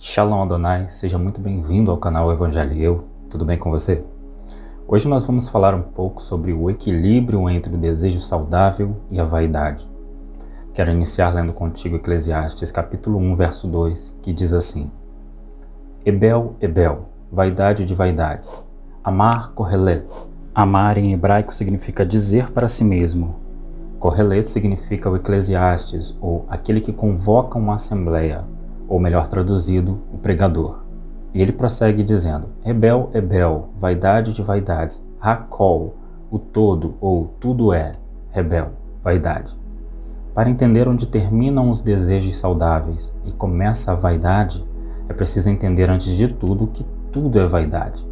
Shalom Adonai, seja muito bem-vindo ao canal Evangelho e Eu, tudo bem com você? Hoje nós vamos falar um pouco sobre o equilíbrio entre o desejo saudável e a vaidade. Quero iniciar lendo contigo Eclesiastes capítulo 1, verso 2, que diz assim: Ebel, Ebel, vaidade de vaidades, amar, correlet. Amar em hebraico significa dizer para si mesmo. Correlet significa o Eclesiastes, ou aquele que convoca uma assembleia, ou melhor traduzido, o pregador. E ele prossegue dizendo: Ebel, Ebel, vaidade de vaidades, Hakol, o todo ou tudo é, Rebel, vaidade. Para entender onde terminam os desejos saudáveis e começa a vaidade, é preciso entender antes de tudo que tudo é vaidade.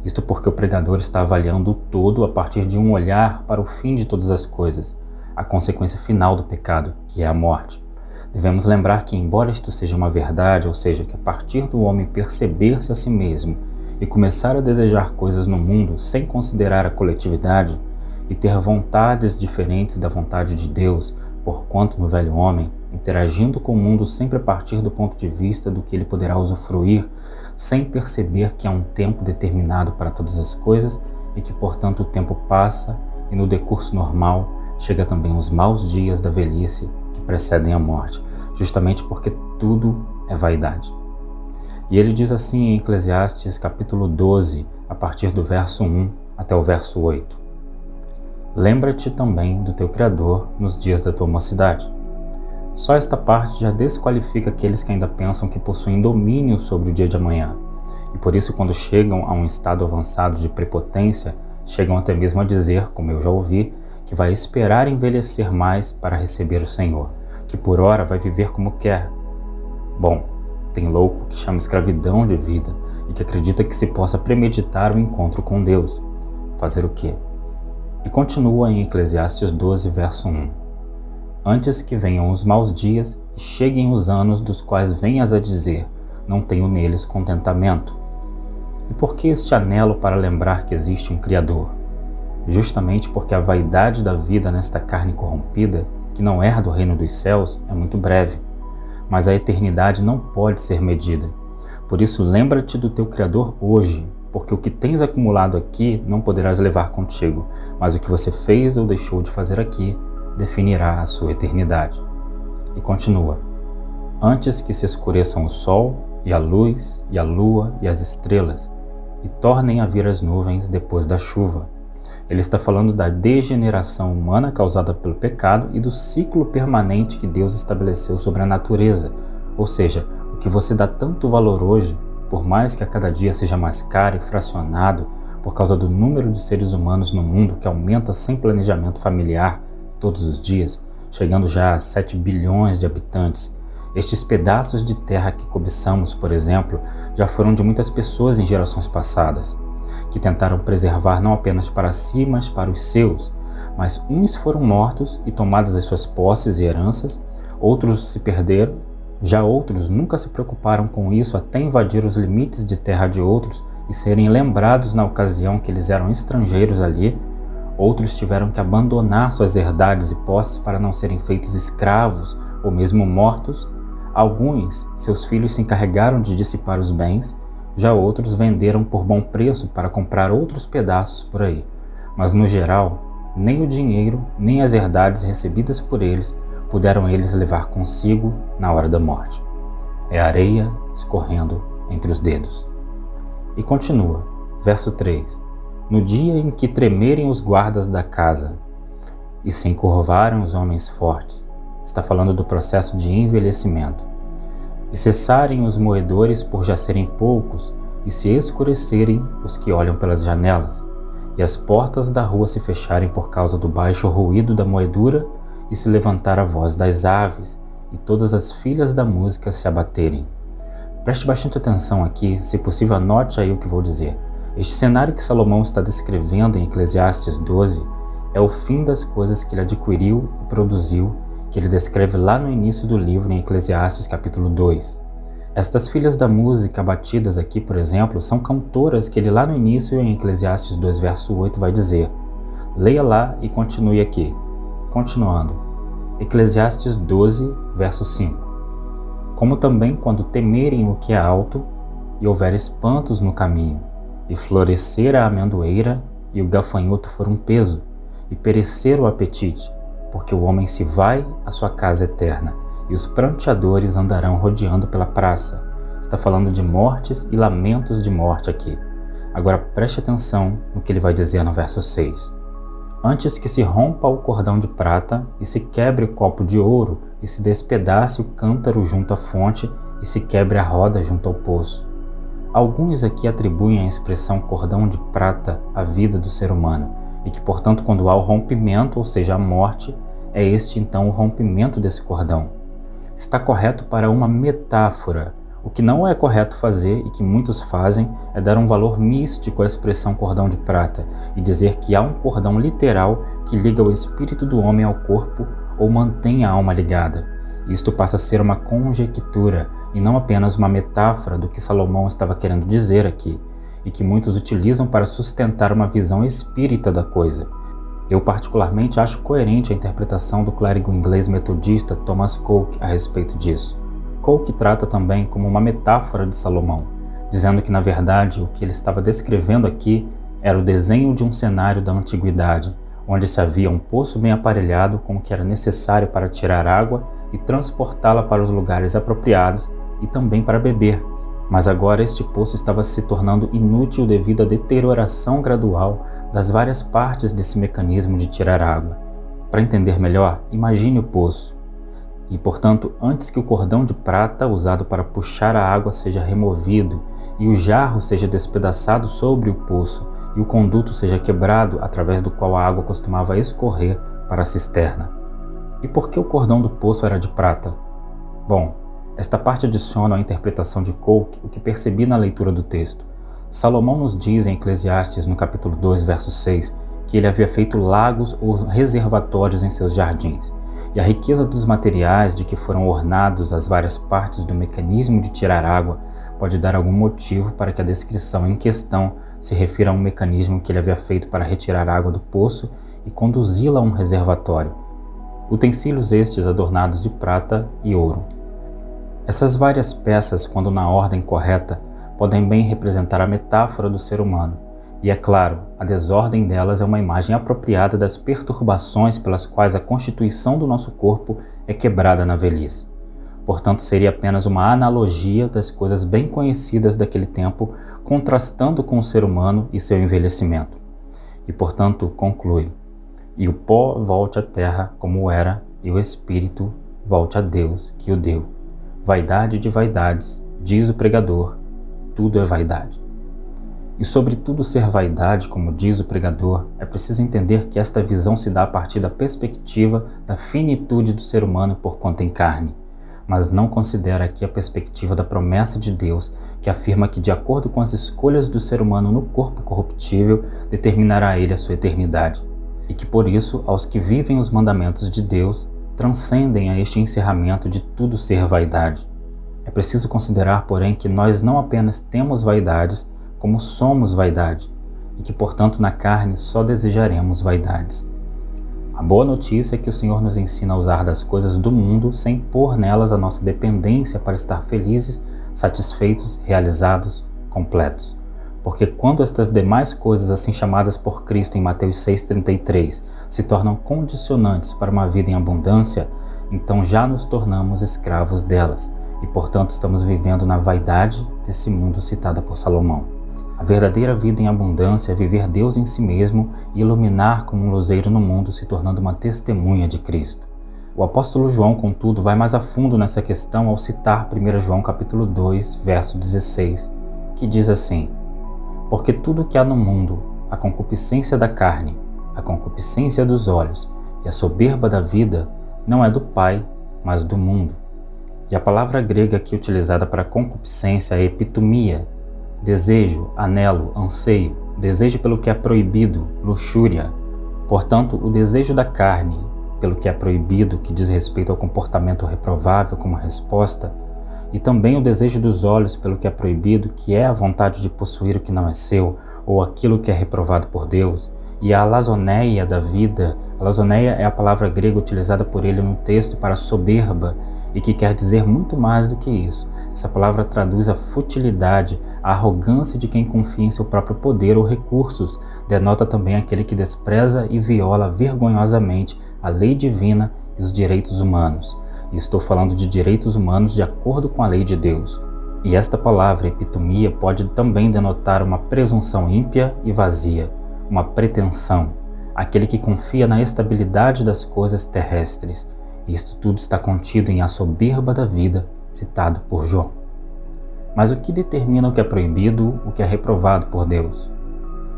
Isto porque o pregador está avaliando o todo a partir de um olhar para o fim de todas as coisas, a consequência final do pecado, que é a morte. Devemos lembrar que, embora isto seja uma verdade, ou seja, que a partir do homem perceber-se a si mesmo e começar a desejar coisas no mundo sem considerar a coletividade e ter vontades diferentes da vontade de Deus, porquanto no velho homem, interagindo com o mundo sempre a partir do ponto de vista do que ele poderá usufruir, sem perceber que há um tempo determinado para todas as coisas e que, portanto, o tempo passa e no decurso normal chega também os maus dias da velhice que precedem a morte, justamente porque tudo é vaidade. E ele diz assim em Eclesiastes capítulo 12, a partir do verso 1 até o verso 8. Lembra-te também do teu Criador nos dias da tua mocidade. Só esta parte já desqualifica aqueles que ainda pensam que possuem domínio sobre o dia de amanhã. E por isso, quando chegam a um estado avançado de prepotência, chegam até mesmo a dizer, como eu já ouvi, que vai esperar envelhecer mais para receber o Senhor, que por ora vai viver como quer. Bom, tem louco que chama escravidão de vida e que acredita que se possa premeditar o encontro com Deus. Fazer o quê? E continua em Eclesiastes 12, verso 1. Antes que venham os maus dias e cheguem os anos dos quais venhas a dizer, não tenho neles contentamento. E por que este anelo para lembrar que existe um Criador? Justamente porque a vaidade da vida nesta carne corrompida, que não herda o reino dos céus, é muito breve. Mas a eternidade não pode ser medida. Por isso, lembra-te do teu Criador hoje, porque o que tens acumulado aqui não poderás levar contigo, mas o que você fez ou deixou de fazer aqui definirá a sua eternidade. E continua: antes que se escureçam o sol, e a luz, e a lua, e as estrelas, e tornem a vir as nuvens depois da chuva. Ele está falando da degeneração humana causada pelo pecado e do ciclo permanente que Deus estabeleceu sobre a natureza. Ou seja, o que você dá tanto valor hoje, por mais que a cada dia seja mais caro e fracionado, por causa do número de seres humanos no mundo que aumenta sem planejamento familiar todos os dias, chegando já a 7 bilhões de habitantes, estes pedaços de terra que cobiçamos, por exemplo, já foram de muitas pessoas em gerações passadas, que tentaram preservar não apenas para si, mas para os seus. Mas uns foram mortos e tomadas as suas posses e heranças, outros se perderam, já outros nunca se preocuparam com isso até invadir os limites de terra de outros e serem lembrados na ocasião que eles eram estrangeiros ali. Outros tiveram que abandonar suas herdades e posses para não serem feitos escravos ou mesmo mortos. Alguns, seus filhos se encarregaram de dissipar os bens, já outros venderam por bom preço para comprar outros pedaços por aí. Mas no geral, nem o dinheiro, nem as herdades recebidas por eles puderam eles levar consigo na hora da morte. É areia escorrendo entre os dedos. E continua, verso 3. No dia em que tremerem os guardas da casa e se encurvarem os homens fortes, está falando do processo de envelhecimento, e cessarem os moedores por já serem poucos, e se escurecerem os que olham pelas janelas, e as portas da rua se fecharem por causa do baixo ruído da moedura, e se levantar a voz das aves, e todas as filhas da música se abaterem. Preste bastante atenção aqui, se possível anote aí o que vou dizer. Este cenário que Salomão está descrevendo em Eclesiastes 12 é o fim das coisas que ele adquiriu e produziu, que ele descreve lá no início do livro em Eclesiastes capítulo 2. Estas filhas da música abatidas aqui, por exemplo, são cantoras que ele lá no início em Eclesiastes 2 verso 8 vai dizer. Leia lá e continue aqui. Continuando. Eclesiastes 12 verso 5. como também quando temerem o que é alto, e houver espantos no caminho, e florescer a amendoeira, e o gafanhoto for um peso, e perecer o apetite, porque o homem se vai à sua casa eterna, e os pranteadores andarão rodeando pela praça. Está falando de mortes e lamentos de morte aqui. Agora preste atenção no que ele vai dizer no verso 6. Antes que se rompa o cordão de prata, e se quebre o copo de ouro, e se despedace o cântaro junto à fonte, e se quebre a roda junto ao poço. Alguns aqui atribuem a expressão cordão de prata à vida do ser humano, e que, portanto, quando há o rompimento, ou seja, a morte, é este então o rompimento desse cordão. Está correto para uma metáfora. O que não é correto fazer, e que muitos fazem, é dar um valor místico à expressão cordão de prata e dizer que há um cordão literal que liga o espírito do homem ao corpo ou mantém a alma ligada. Isto passa a ser uma conjectura e não apenas uma metáfora do que Salomão estava querendo dizer aqui, e que muitos utilizam para sustentar uma visão espírita da coisa. Eu particularmente acho coerente a interpretação do clérigo inglês metodista Thomas Coke a respeito disso. Coke trata também como uma metáfora de Salomão, dizendo que na verdade o que ele estava descrevendo aqui era o desenho de um cenário da antiguidade, onde se havia um poço bem aparelhado com o que era necessário para tirar água e transportá-la para os lugares apropriados e também para beber. Mas agora este poço estava se tornando inútil devido à deterioração gradual das várias partes desse mecanismo de tirar água. Para entender melhor, imagine o poço. E, portanto, antes que o cordão de prata usado para puxar a água seja removido e o jarro seja despedaçado sobre o poço e o conduto seja quebrado através do qual a água costumava escorrer para a cisterna. E por que o cordão do poço era de prata? Bom, esta parte adiciona à interpretação de Coke o que percebi na leitura do texto. Salomão nos diz em Eclesiastes, no capítulo 2, verso 6, que ele havia feito lagos ou reservatórios em seus jardins. E a riqueza dos materiais de que foram ornados as várias partes do mecanismo de tirar água pode dar algum motivo para que a descrição em questão se refira a um mecanismo que ele havia feito para retirar água do poço e conduzi-la a um reservatório. Utensílios estes adornados de prata e ouro. Essas várias peças, quando na ordem correta, podem bem representar a metáfora do ser humano. E é claro, a desordem delas é uma imagem apropriada das perturbações pelas quais a constituição do nosso corpo é quebrada na velhice. Portanto, seria apenas uma analogia das coisas bem conhecidas daquele tempo, contrastando com o ser humano e seu envelhecimento. E, portanto, conclui: e o pó volte à terra como era, e o espírito volte a Deus que o deu. Vaidade de vaidades, diz o pregador, tudo é vaidade. E sobre tudo ser vaidade, como diz o pregador, é preciso entender que esta visão se dá a partir da perspectiva da finitude do ser humano por quanto em carne, mas não considera aqui a perspectiva da promessa de Deus, que afirma que, de acordo com as escolhas do ser humano no corpo corruptível, determinará ele a sua eternidade, e que por isso, aos que vivem os mandamentos de Deus, transcendem a este encerramento de tudo ser vaidade. É preciso considerar, porém, que nós não apenas temos vaidades, como somos vaidade, e que, portanto, na carne só desejaremos vaidades. A boa notícia é que o Senhor nos ensina a usar das coisas do mundo sem pôr nelas a nossa dependência para estar felizes, satisfeitos, realizados, completos. Porque quando estas demais coisas assim chamadas por Cristo em Mateus 6,33 se tornam condicionantes para uma vida em abundância, então já nos tornamos escravos delas e, portanto, estamos vivendo na vaidade desse mundo citada por Salomão. A verdadeira vida em abundância é viver Deus em si mesmo e iluminar como um luzeiro no mundo, se tornando uma testemunha de Cristo. O apóstolo João, contudo, vai mais a fundo nessa questão ao citar 1 João capítulo 2, verso 16, que diz assim: porque tudo que há no mundo, a concupiscência da carne, a concupiscência dos olhos e a soberba da vida, não é do Pai, mas do mundo. E a palavra grega aqui utilizada para concupiscência é epitomia, desejo, anelo, anseio, desejo pelo que é proibido, luxúria. Portanto, o desejo da carne pelo que é proibido, que diz respeito ao comportamento reprovável como resposta, e também o desejo dos olhos pelo que é proibido, que é a vontade de possuir o que não é seu, ou aquilo que é reprovado por Deus, e a alazoneia da vida. Alazoneia é a palavra grega utilizada por ele no texto para soberba, e que quer dizer muito mais do que isso. Essa palavra traduz a futilidade, a arrogância de quem confia em seu próprio poder ou recursos. Denota também aquele que despreza e viola vergonhosamente a lei divina e os direitos humanos. E estou falando de direitos humanos de acordo com a lei de Deus. E esta palavra, epitomia, pode também denotar uma presunção ímpia e vazia, uma pretensão, aquele que confia na estabilidade das coisas terrestres. Isto tudo está contido em A Soberba da Vida, citado por João. Mas o que determina o que é proibido, o que é reprovado por Deus?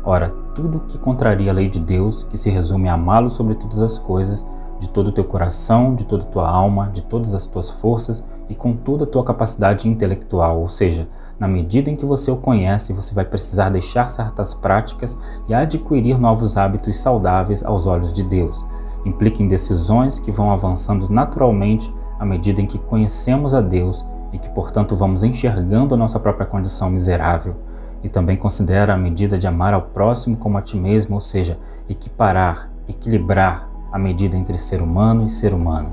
Ora, tudo que contraria a lei de Deus, que se resume a amá-lo sobre todas as coisas, de todo o teu coração, de toda a tua alma, de todas as tuas forças e com toda a tua capacidade intelectual, ou seja, na medida em que você o conhece, você vai precisar deixar certas práticas e adquirir novos hábitos saudáveis aos olhos de Deus. Implica em decisões que vão avançando naturalmente à medida em que conhecemos a Deus e que, portanto, vamos enxergando a nossa própria condição miserável. E também considera a medida de amar ao próximo como a ti mesmo, ou seja, equiparar, equilibrar a medida entre ser humano e ser humano.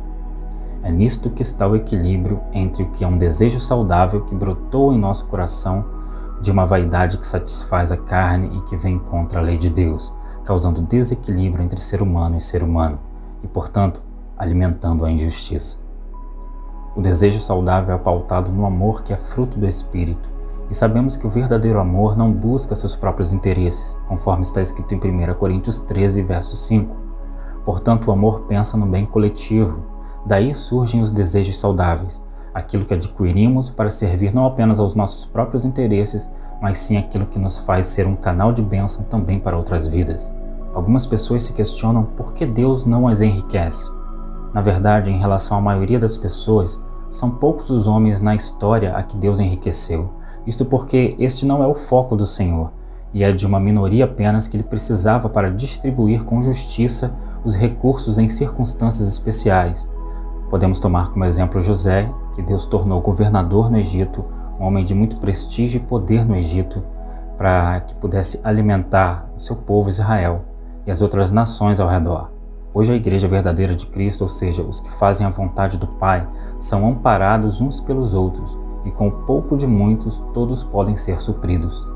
É nisto que está o equilíbrio entre o que é um desejo saudável que brotou em nosso coração de uma vaidade que satisfaz a carne e que vem contra a lei de Deus, causando desequilíbrio entre ser humano e, portanto, alimentando a injustiça. O desejo saudável é pautado no amor que é fruto do Espírito, e sabemos que o verdadeiro amor não busca seus próprios interesses, conforme está escrito em 1 Coríntios 13, verso 5. Portanto, o amor pensa no bem coletivo. Daí surgem os desejos saudáveis, aquilo que adquirimos para servir não apenas aos nossos próprios interesses, mas sim aquilo que nos faz ser um canal de bênção também para outras vidas. Algumas pessoas se questionam por que Deus não as enriquece. Na verdade, em relação à maioria das pessoas, são poucos os homens na história a que Deus enriqueceu. Isto porque este não é o foco do Senhor, e é de uma minoria apenas que ele precisava para distribuir com justiça os recursos em circunstâncias especiais. Podemos tomar como exemplo José, que Deus tornou governador no Egito, um homem de muito prestígio e poder no Egito, para que pudesse alimentar o seu povo Israel e as outras nações ao redor. Hoje a Igreja Verdadeira de Cristo, ou seja, os que fazem a vontade do Pai, são amparados uns pelos outros, e com o pouco de muitos, todos podem ser supridos.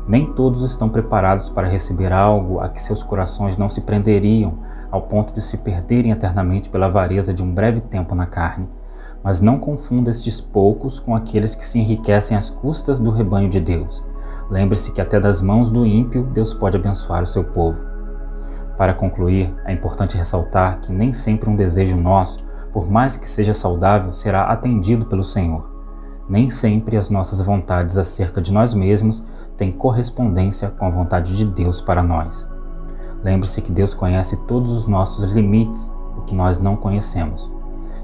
Nem todos estão preparados para receber algo a que seus corações não se prenderiam, ao ponto de se perderem eternamente pela avareza de um breve tempo na carne. Mas não confunda estes poucos com aqueles que se enriquecem às custas do rebanho de Deus. Lembre-se que até das mãos do ímpio, Deus pode abençoar o seu povo. Para concluir, é importante ressaltar que nem sempre um desejo nosso, por mais que seja saudável, será atendido pelo Senhor. Nem sempre as nossas vontades acerca de nós mesmos têm correspondência com a vontade de Deus para nós. Lembre-se que Deus conhece todos os nossos limites, o que nós não conhecemos.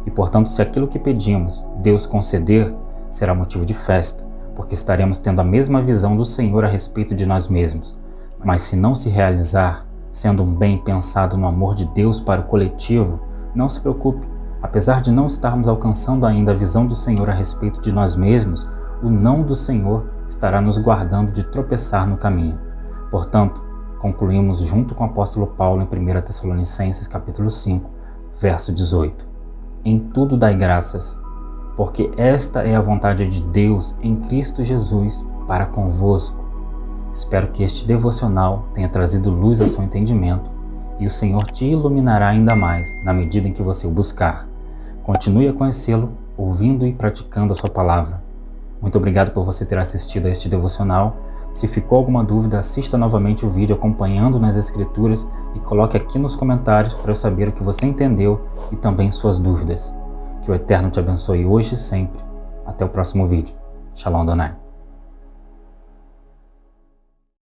E, portanto, se aquilo que pedimos Deus conceder, será motivo de festa, porque estaremos tendo a mesma visão do Senhor a respeito de nós mesmos. Mas se não se realizar, sendo um bem pensado no amor de Deus para o coletivo, não se preocupe. Apesar de não estarmos alcançando ainda a visão do Senhor a respeito de nós mesmos, o não do Senhor estará nos guardando de tropeçar no caminho. Portanto, concluímos junto com o apóstolo Paulo em 1 Tessalonicenses capítulo 5, verso 18. Em tudo dai graças, porque esta é a vontade de Deus em Cristo Jesus para convosco. Espero que este devocional tenha trazido luz ao seu entendimento e o Senhor te iluminará ainda mais na medida em que você o buscar. Continue a conhecê-lo, ouvindo e praticando a sua palavra. Muito obrigado por você ter assistido a este devocional. Se ficou alguma dúvida, assista novamente o vídeo acompanhando nas Escrituras e coloque aqui nos comentários para eu saber o que você entendeu e também suas dúvidas. Que o Eterno te abençoe hoje e sempre. Até o próximo vídeo. Shalom Adonai.